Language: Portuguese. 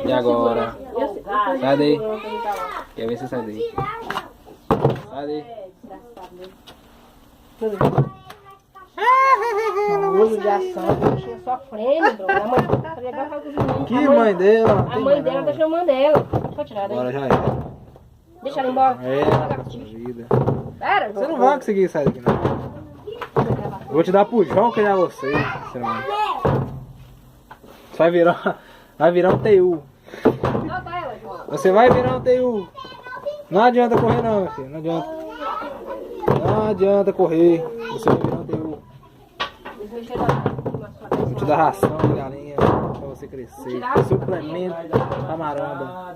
E agora? Sai daí. Quer ver se sai daí. Sai daí. Uso de ação, a bichinha sofrendo, bro. A mãe Que mãe dela? A mãe dela tá chamando ela. Deixa eu tirar daí. Agora já é. Deixa ela embora. Vida. Pera, Você não vai conseguir sair daqui, não. Eu vou te dar pro João criar você. Você vai virar um TU. Você vai virar um TU. Não adianta correr não, meu filho. Não adianta. Não adianta correr. Você vai virar um TU. Vou te dar ração de galinha pra você crescer. Suplemento da maramba.